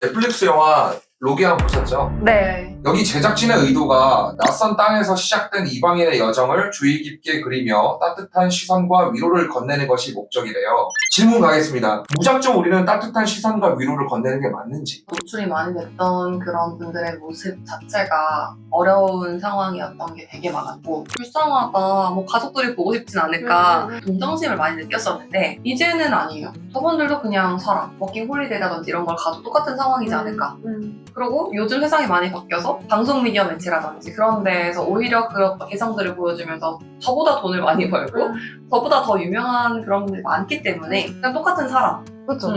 넷플릭스 영화 로기안 보셨죠? 네. 여기 제작진의 의도가 낯선 땅에서 시작된 이방인의 여정을 주의 깊게 그리며 따뜻한 시선과 위로를 건네는 것이 목적이래요. 질문 가겠습니다. 무작정 우리는 따뜻한 시선과 위로를 건네는 게 맞는지? 노출이 많이 됐던 그런 분들의 모습 자체가 어려운 상황이었던 게 되게 많았고 불쌍하다, 뭐 가족들이 보고 싶진 않을까 동정심을 많이 느꼈었는데 이제는 아니에요. 저분들도 그냥 사람, 워킹 홀리데이라든지 이런 걸 가도 똑같은 상황이지 않을까. 그리고 요즘 세상이 많이 바뀌어서 방송 미디어 매체라든지 그런 데에서 오히려 그런 개성들을 보여주면서 저보다 돈을 많이 벌고 저보다 더 유명한 그런 분들이 많기 때문에 그냥 똑같은 사람. 그렇죠.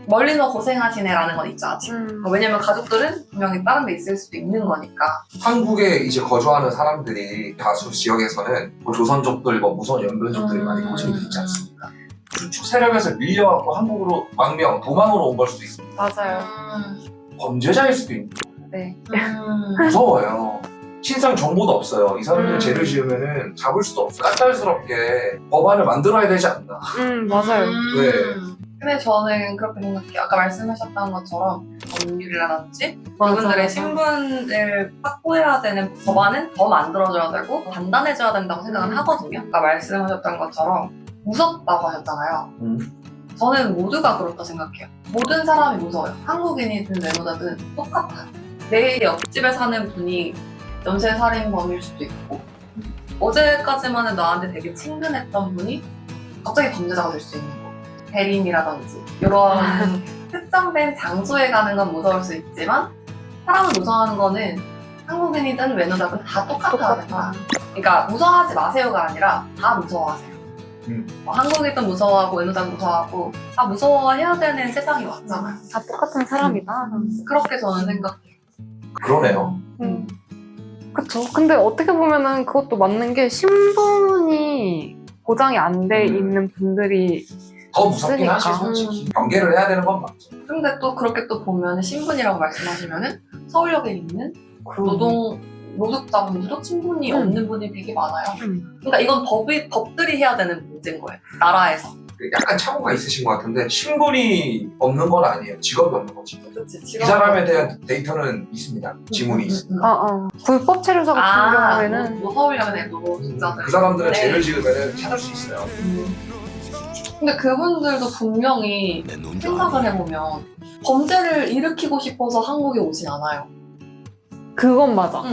멀리서 고생하시네라는 건 있죠, 아직. 왜냐면 가족들은 분명히 다른 데 있을 수도 있는 거니까. 한국에 이제 거주하는 사람들이 다수 지역에서는 뭐 조선족들, 뭐 무서운 연변족들이 많이 포진돼 있지 않습니까? 주축 세력에서 밀려갖고 한국으로 망명, 도망으로 온 걸 수도 있습니다. 맞아요. 범죄자일 수도 있는 네. 무서워요. 신상 정보도 없어요. 이 사람들 죄를 지으면은 잡을 수도 없어. 까탈스럽게 법안을 만들어야 되지 않나. 맞아요. 왜? 근데 저는 그렇게 생각해요. 아까 말씀하셨던 것처럼 법률이라든지 맞아, 그분들의 맞아. 신분을 확보해야 되는 법안은 더 만들어줘야 되고 단단해져야 된다고 생각은 하거든요. 아까 말씀하셨던 것처럼 무섭다고 하셨잖아요. 저는 모두가 그렇다 생각해요. 모든 사람이 무서워요. 한국인이든 외노자든 똑같아요. 내 옆집에 사는 분이 연쇄살인범일 수도 있고 어제까지만 해도 나한테 되게 친근했던 분이 갑자기 범죄자가 될 수 있는 거. 대림이라든지 이런 특정된 장소에 가는 건 무서울 수 있지만 사람을 무서워하는 거는 한국인이든 외노자든 다 똑같아야 된다. 그러니까 무서워하지 마세요가 아니라 다 무서워하세요. 뭐 한국인도 무서워하고 외노자도 무서워하고 다 무서워해야 되는 세상이 왔잖아요. 다 똑같은 사람이다. 그렇게 저는 생각해요. 그러네요. 그쵸. 근데 어떻게 보면은 그것도 맞는 게 신분이 보장이 안 돼 있는 분들이 더 무섭긴 있으니까. 하지, 솔직히. 경계를 해야 되는 건 맞죠. 근데 또 그렇게 또 보면 신분이라고 말씀하시면은 서울역에 있는 노동자분들도 신분이 없는 분이 되게 많아요. 그러니까 이건 법들이 해야 되는 문제인 거예요. 나라에서. 약간 착오가 있으신 것 같은데 신분이 없는 건 아니에요. 직업이 없는 거지. 그렇지. 이 사람에 대한 데이터는 있습니다. 지문이 있습니다. 불법 체류자 같은 경우에는 뭐 서울역에 노동자들. 그 사람들은 네. 죄를 지으면 찾을 수 있어요. 근데 그분들도 분명히 생각을 해보면 범죄를 일으키고 싶어서 한국에 오진 않아요. 그건 맞아.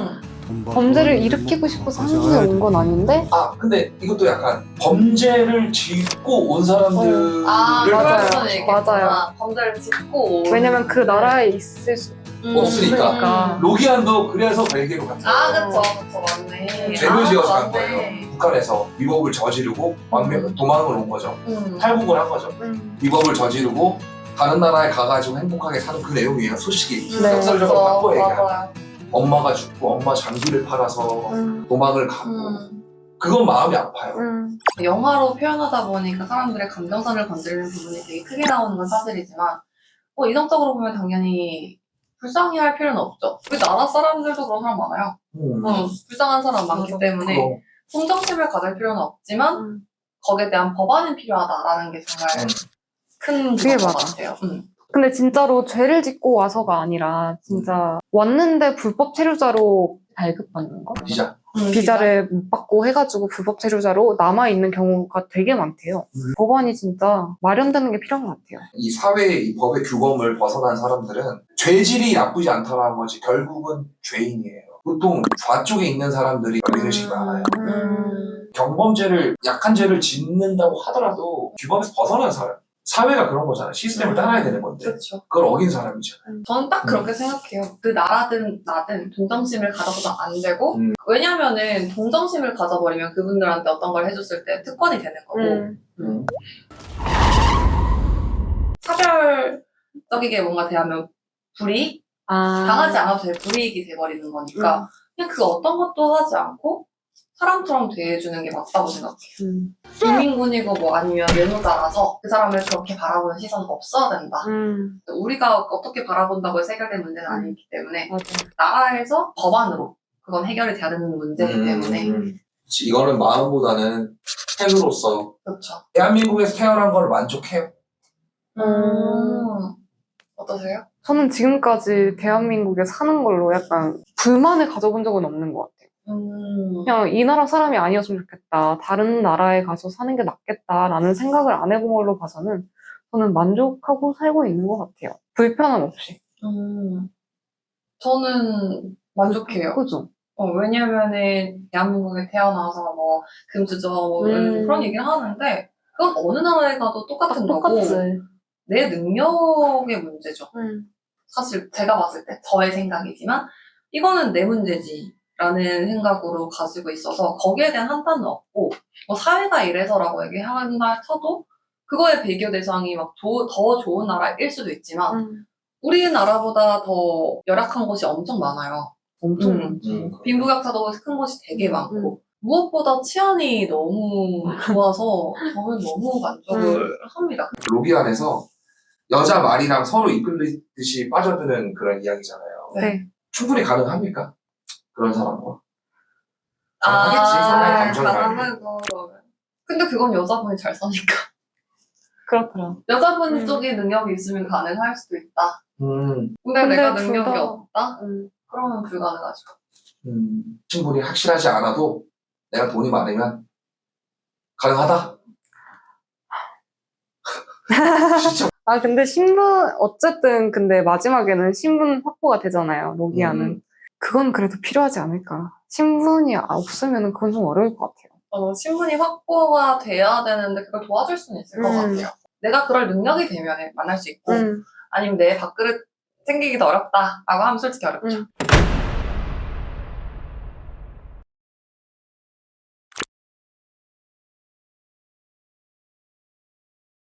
범죄를 일으키고 싶어서 한국에 온 건 아닌데 아 근데 이것도 약간 범죄를 짓고 온 사람들을 맞아요. 맞아요. 범죄를 짓고 온. 왜냐면 그 나라에 있을 수 없으니까. 없으니까. 로기안도 그래서 벨기에로 갔어요. 그쵸, 맞네. 죄를 지어서 간 맞네. 거예요. 북한에서 위법을 저지르고 도망을 온 거죠. 탈북을 한 거죠. 위법을 저지르고 다른 나라에 가가지고 행복하게 사는 그 내용이에요. 소식이. 네. 역설적으로 바꿔 얘기하면. 맞아요. 엄마가 죽고 엄마 장기를 팔아서 도망을 가고 그건 마음이 아파요. 영화로 표현하다 보니까 사람들의 감정선을 건드리는 부분이 되게 크게 나오는 건 사실이지만 이성적으로 보면 당연히 불쌍해할 필요는 없죠. 우리 나라 사람들도 그런 사람 많아요. 불쌍한 사람 많기 때문에 그럼. 동정심을 가질 필요는 없지만 거기에 대한 법안은 필요하다라는 게 정말 큰 그게 문제인 것 맞아. 같아요. 근데 진짜로 죄를 짓고 와서가 아니라 진짜 왔는데 불법 체류자로 발급받는 거? 비자를 못 받고 해가지고 불법 체류자로 남아있는 경우가 되게 많대요. 법안이 진짜 마련되는 게 필요한 것 같아요. 이 사회의 이 법의 규범을 벗어난 사람들은 죄질이 나쁘지 않다는 거지 결국은 죄인이에요. 보통 좌쪽에 있는 사람들이 이런 많아요. 경범죄를 약한 죄를 짓는다고 하더라도 규범에서 벗어난 사람. 사회가 그런 거잖아요. 시스템을 따라야 되는 건데 그렇죠. 그걸 어긴 사람이잖아요. 저는 딱 그렇게 생각해요. 그 나라든 나든 동정심을 가져서도 안 되고 왜냐면은 동정심을 가져버리면 그분들한테 어떤 걸 해줬을 때 특권이 되는 거고 차별적이게 뭔가 대하면 불이익? 당하지 않아도 될 불이익이 돼버리는 거니까 그냥 그 어떤 것도 하지 않고 사람처럼 대해주는 게 맞다고 생각해요. 이민군이고 뭐 아니면 외노자라서 그 사람을 그렇게 바라보는 시선은 없어야 된다. 우리가 어떻게 바라본다고 해서 해결된 문제는 아니기 때문에 맞아. 나라에서 법안으로 그건 해결이 돼야 되는 문제이기 때문에 이거는 마음보다는 팬으로서 그렇죠. 대한민국에서 태어난 걸 만족해요. 어떠세요? 저는 지금까지 대한민국에 사는 걸로 약간 불만을 가져본 적은 없는 것 같아요. 그냥 이 나라 사람이 아니었으면 좋겠다. 다른 나라에 가서 사는 게 낫겠다라는 생각을 안 해본 걸로 봐서는 저는 만족하고 살고 있는 것 같아요. 불편함 없이. 저는 만족해요. 그죠? 왜냐면은 대한민국에 태어나서 뭐 금수저 뭐 그런 얘기를 하는데 그건 어느 나라에 가도 똑같은 거고 똑같지. 내 능력의 문제죠. 사실 제가 봤을 때 저의 생각이지만 이거는 내 문제지 라는 생각으로 가지고 있어서 거기에 대한 한탄은 없고 뭐 사회가 이래서라고 얘기한다 쳐도 그거의 비교 대상이 막 더 좋은 나라일 수도 있지만 우리나라보다 더 열악한 곳이 엄청 많아요. 엄청 많지. 빈부격차도 큰 곳이 되게 많고 무엇보다 치안이 너무 좋아서 저는 너무 만족을 합니다. 로비 안에서 여자 말이랑 서로 이끌리듯이 빠져드는 그런 이야기잖아요. 네. 충분히 가능합니까? 그런 사람과. 가능하겠지. 상당히 감정이 가능하고. 근데 그건 여자분이 잘 사니까. 그렇더라. 여자분 쪽에 능력이 있으면 가능할 수도 있다. 근데 근데 내가 둘 능력이 다- 없다? 그러면 불가능하죠. 충분히 확실하지 않아도 내가 돈이 많으면 가능하다. 진짜. 아, 근데 어쨌든 근데 마지막에는 신분 확보가 되잖아요, 로기아는. 그건 그래도 필요하지 않을까. 신분이 없으면 그건 좀 어려울 것 같아요. 신분이 확보가 돼야 되는데 그걸 도와줄 수는 있을 것 같아요. 내가 그럴 능력이 되면 만날 수 있고 아니면 내 밥그릇 챙기기도 어렵다라고 하면 솔직히 어렵죠.